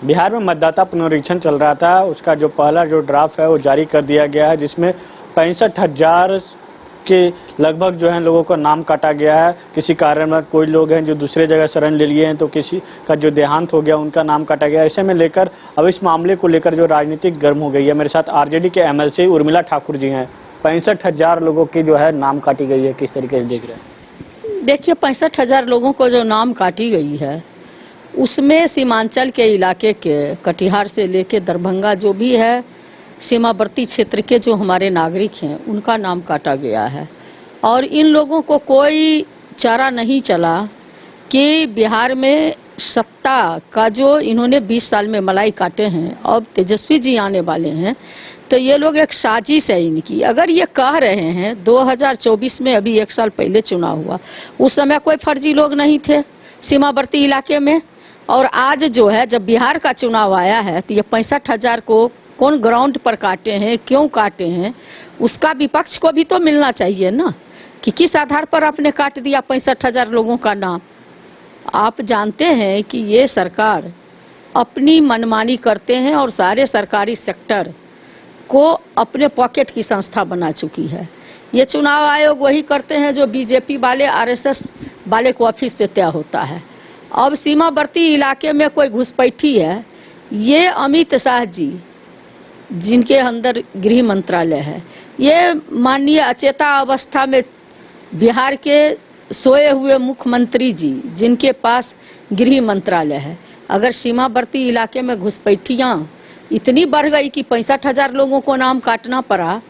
बिहार में मतदाता पुनरीक्षण चल रहा था, उसका जो पहला ड्राफ्ट है वो जारी कर दिया गया है, जिसमें 65,000 के लगभग जो है लोगों का नाम काटा गया है। किसी कारण में कोई लोग हैं जो दूसरे जगह शरण ले लिए हैं, तो किसी का जो देहांत हो गया उनका नाम काटा गया। ऐसे में लेकर अब इस मामले को लेकर जो राजनीतिक गर्म हो गई है। मेरे साथ आरजेडी के एमएलसी उर्मिला ठाकुर जी हैं। 65,000 लोगों की जो है नाम काटी गई है, किस तरीके से देख रहे हैं? देखिए, 65,000 लोगों को जो नाम काटी गई है उसमें सीमांचल के इलाके के कटिहार से लेके दरभंगा जो भी है, सीमावर्ती क्षेत्र के जो हमारे नागरिक हैं उनका नाम काटा गया है। और इन लोगों को कोई चारा नहीं चला कि बिहार में सत्ता का जो इन्होंने 20 साल में मलाई काटे हैं, अब तेजस्वी जी आने वाले हैं, तो ये लोग एक साजिश है इनकी। अगर ये कह रहे हैं 2024 में, अभी 1 साल पहले चुनाव हुआ, उस समय कोई फर्जी लोग नहीं थे सीमावर्ती इलाके में, और आज जो है जब बिहार का चुनाव आया है तो ये 65,000 को कौन ग्राउंड पर काटे हैं, क्यों काटे हैं, उसका विपक्ष को भी तो मिलना चाहिए ना, कि किस आधार पर आपने काट दिया 65,000 लोगों का नाम। आप जानते हैं कि ये सरकार अपनी मनमानी करते हैं और सारे सरकारी सेक्टर को अपने पॉकेट की संस्था बना चुकी है। ये चुनाव आयोग वही करते हैं जो बीजेपी वाले, आरएसएस वाले को ऑफिस से तय होता है। अब सीमावर्ती इलाके में कोई घुसपैठी है, ये अमित शाह जी जिनके अंदर गृह मंत्रालय है, ये माननीय अचेता अवस्था में बिहार के सोए हुए मुख्यमंत्री जी जिनके पास गृह मंत्रालय है, अगर सीमावर्ती इलाके में घुसपैठियाँ इतनी बढ़ गई कि 65,000 लोगों को नाम काटना पड़ा,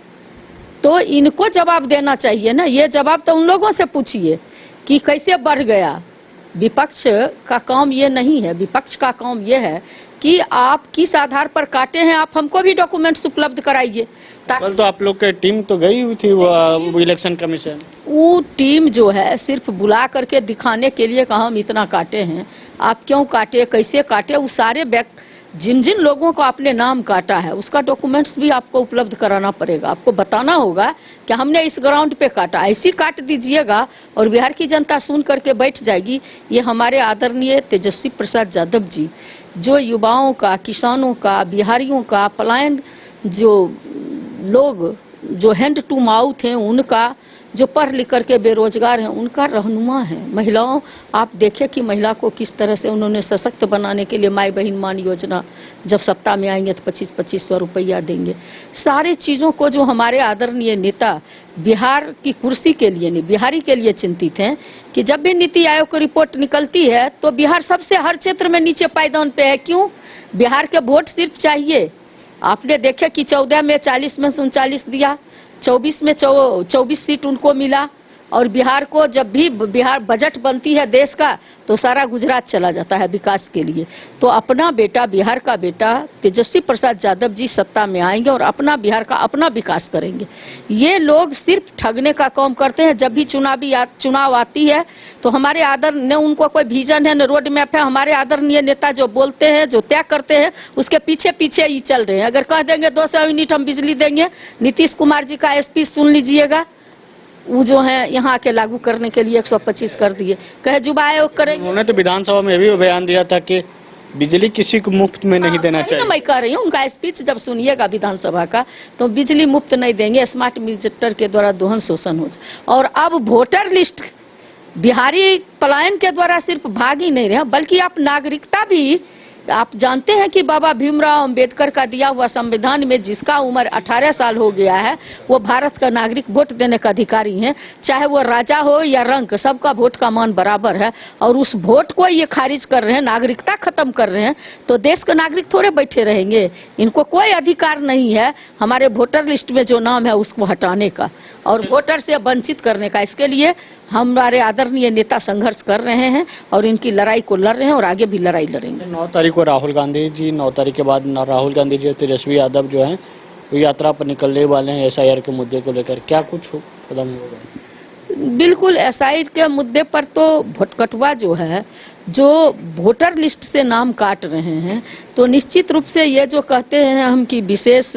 तो इनको जवाब देना चाहिए ना। ये जवाब तो उन लोगों से पूछिए कि कैसे बढ़ गया। विपक्ष का काम ये नहीं है। विपक्ष का काम ये है कि आप किस आधार पर काटे हैं, आप हमको भी डॉक्यूमेंट्स उपलब्ध कराइए। कल तो आप लोग की टीम तो गई हुई थी वो इलेक्शन कमीशन, वो टीम जो है सिर्फ बुला करके दिखाने के लिए कहा हम इतना काटे हैं, आप क्यों काटे, कैसे काटे, वो सारे जिन जिन लोगों को आपने नाम काटा है उसका डॉक्यूमेंट्स भी आपको उपलब्ध कराना पड़ेगा। आपको बताना होगा कि हमने इस ग्राउंड पे काटा, ऐसी काट दीजिएगा और बिहार की जनता सुन करके बैठ जाएगी। ये हमारे आदरणीय तेजस्वी प्रसाद यादव जी जो युवाओं का, किसानों का, बिहारियों का, पलायन जो लोग जो हैंड टू माउथ हैं उनका, जो पढ़ लिख करके बेरोजगार हैं उनका रहनुमा है। महिलाओं, आप देखें कि महिला को किस तरह से उन्होंने सशक्त बनाने के लिए माई बहन मान योजना, जब सत्ता में आएंगे तो 25-2500 रुपया देंगे। सारे चीज़ों को जो हमारे आदरणीय नेता बिहार की कुर्सी के लिए नहीं, बिहारी के लिए चिंतित हैं कि जब भी नीति आयोग की रिपोर्ट निकलती है तो बिहार सबसे हर क्षेत्र में नीचे पायदान पे है। क्यों? बिहार के वोट सिर्फ चाहिए। आपने देखे कि 14 में 40 में 39 दिया, 24 में 24 सीट उनको मिला, और बिहार को जब भी बिहार बजट बनती है देश का तो सारा गुजरात चला जाता है विकास के लिए। तो अपना बेटा, बिहार का बेटा तेजस्वी प्रसाद यादव जी सत्ता में आएंगे और अपना बिहार का अपना विकास करेंगे। ये लोग सिर्फ ठगने का काम करते हैं। जब भी चुनाव आती है तो हमारे आदर न उनको कोई विजन है न रोड मैप है। हमारे आदरणीय नेता जो बोलते हैं, जो तय करते हैं, उसके पीछे पीछे ही चल रहे हैं। अगर कह देंगे 200 यूनिट हम बिजली देंगे, नीतीश कुमार जी का स्पीच सुन लीजिएगा, वो जो है यहाँ के लागू करने के लिए 125 कर दिए, कहे युवा आयोग करेंगे। उन्होंने तो विधानसभा में भी बयान दिया था कि बिजली किसी को मुफ्त में नहीं देना चाहिए। मैं कह रही हूँ उनका स्पीच जब सुनिएगा विधानसभा का, तो बिजली मुफ्त नहीं देंगे, स्मार्ट मीटर के द्वारा दोहन शोषण हो। और अब वोटर लिस्ट बिहारी पलायन के द्वारा सिर्फ भाग ही नहीं रहे, बल्कि आप नागरिकता भी, आप जानते हैं कि बाबा भीमराव अंबेडकर का दिया हुआ संविधान में जिसका उम्र 18 साल हो गया है वो भारत का नागरिक वोट देने का अधिकारी है। चाहे वो राजा हो या रंक, सबका वोट का मान बराबर है। और उस वोट को ये खारिज कर रहे हैं, नागरिकता खत्म कर रहे हैं, तो देश के नागरिक थोड़े बैठे रहेंगे। इनको कोई अधिकार नहीं है हमारे वोटर लिस्ट में जो नाम है उसको हटाने का और वोटर से वंचित करने का। इसके लिए हमारे आदरणीय नेता संघर्ष कर रहे हैं और इनकी लड़ाई को लड़ रहे हैं और आगे भी लड़ाई लड़ेंगे। 9 तारीख को राहुल गांधी जी, 9 तारीख के बाद राहुल गांधी जी और तेजस्वी यादव जो हैं वो यात्रा पर निकलने वाले हैं SIR के मुद्दे को लेकर, क्या कुछ कदम होगा? बिल्कुल एसआई के मुद्दे पर तो भोटकटुआ जो है, जो वोटर लिस्ट से नाम काट रहे हैं, तो निश्चित रूप से ये जो कहते हैं हम कि विशेष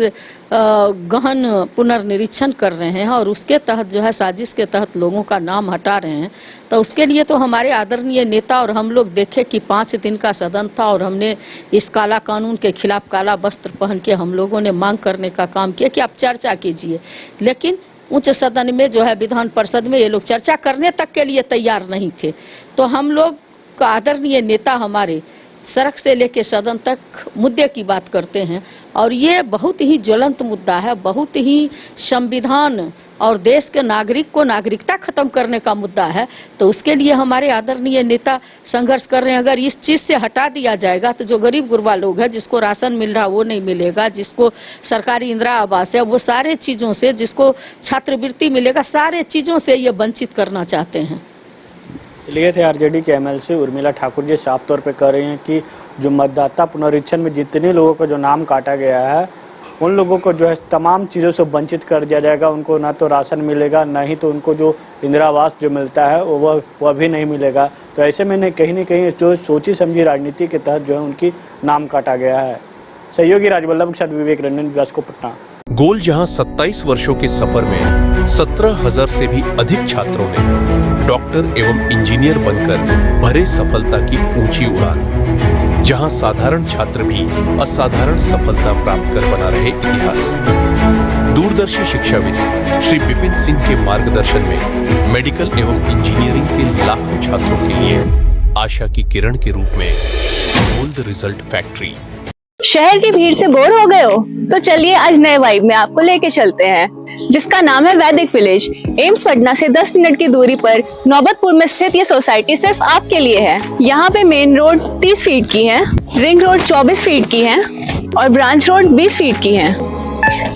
गहन पुनर्निरीक्षण कर रहे हैं और उसके तहत जो है साजिश के तहत लोगों का नाम हटा रहे हैं, तो उसके लिए तो हमारे आदरणीय नेता और हम लोग देखे कि 5 दिन का सदन था और हमने इस काला कानून के खिलाफ काला वस्त्र पहन के हम लोगों ने मांग करने का काम किया कि आप चर्चा कीजिए, लेकिन उच्च सदन में जो है विधान परिषद में ये लोग चर्चा करने तक के लिए तैयार नहीं थे। तो हम लोग का आदरणीय नेता हमारे सड़क से लेकर सदन तक मुद्दे की बात करते हैं और ये बहुत ही ज्वलंत मुद्दा है, बहुत ही संविधान और देश के नागरिक को नागरिकता खत्म करने का मुद्दा है। तो उसके लिए हमारे आदरणीय नेता संघर्ष कर रहे हैं। अगर इस चीज़ से हटा दिया जाएगा तो जो गरीब गुरबा लोग हैं, जिसको राशन मिल रहा वो नहीं मिलेगा, जिसको सरकारी इंदिरा आवास है वो सारे चीज़ों से, जिसको छात्रवृत्ति मिलेगा, सारे चीज़ों से ये वंचित करना चाहते हैं। लिए थे आरजेडी के एमएलसी उर्मिला ठाकुर जी साफ तौर पे कह रही हैं कि जो मतदाता पुनरीक्षण में जितने लोगों का जो नाम काटा गया है उन लोगों को जो है तमाम चीज़ों से वंचित कर दिया जाएगा। उनको ना तो राशन मिलेगा, ना ही तो उनको जो इंदिरा आवास जो मिलता है वह भी नहीं मिलेगा। तो ऐसे में कहीं न कहीं जो सोची समझी राजनीति के तहत जो है उनकी नाम काटा गया है। सहयोगी राजवल्लभ के साथ विवेक रंजन, व्यास पटना। गोल जहां 27 वर्षों के सफर में 17,000 से भी अधिक छात्रों ने डॉक्टर एवं इंजीनियर बनकर भरे सफलता की ऊंची उड़ान, जहां साधारण छात्र भी असाधारण सफलता प्राप्त कर बना रहे इतिहास। दूरदर्शी शिक्षाविद श्री विपिन सिंह के मार्गदर्शन में मेडिकल एवं इंजीनियरिंग के लाखों छात्रों के लिए आशा की किरण के रूप में गोल्ड रिजल्ट फैक्ट्री। शहर की भीड़ से बोर हो गए हो? तो चलिए आज नए वाइब में आपको लेके चलते हैं, जिसका नाम है वैदिक विलेज। एम्स पटना से 10 मिनट की दूरी पर नौबतपुर में स्थित ये सोसाइटी सिर्फ आपके लिए है। यहाँ पे मेन रोड 30 फीट की है, रिंग रोड 24 फीट की है और ब्रांच रोड 20 फीट की है।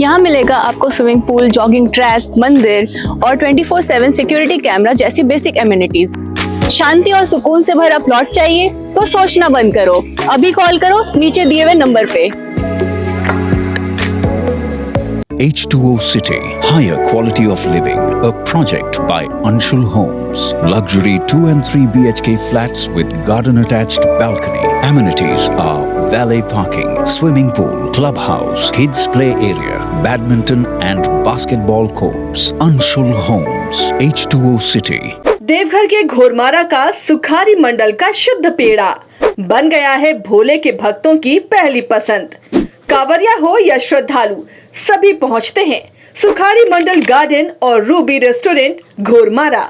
यहाँ मिलेगा आपको स्विमिंग पूल, जॉगिंग ट्रैक, मंदिर और 24/7 सिक्योरिटी कैमरा जैसी बेसिक एमिनिटीज। शांति और सुकून से भरा प्लॉट चाहिए तो सोचना बंद करो, अभी कॉल करो नीचे दिए हुए नंबर पे। H2O City, higher quality of living, a project by Anshul Homes. Luxury 2 and 3 BHK flats with garden attached balcony. Amenities are valet parking, swimming pool, clubhouse, kids play area, badminton and basketball courts. Anshul Homes, H2O City. Deoghar के घोरमारा का सुखारी मंडल का शुद्ध पेड़ा बन गया है भोले के भक्तों की पहली पसंद। कांवरिया हो या श्रद्धालु, सभी पहुंचते हैं सुखारी मंडल गार्डन और रूबी रेस्टोरेंट घोरमारा।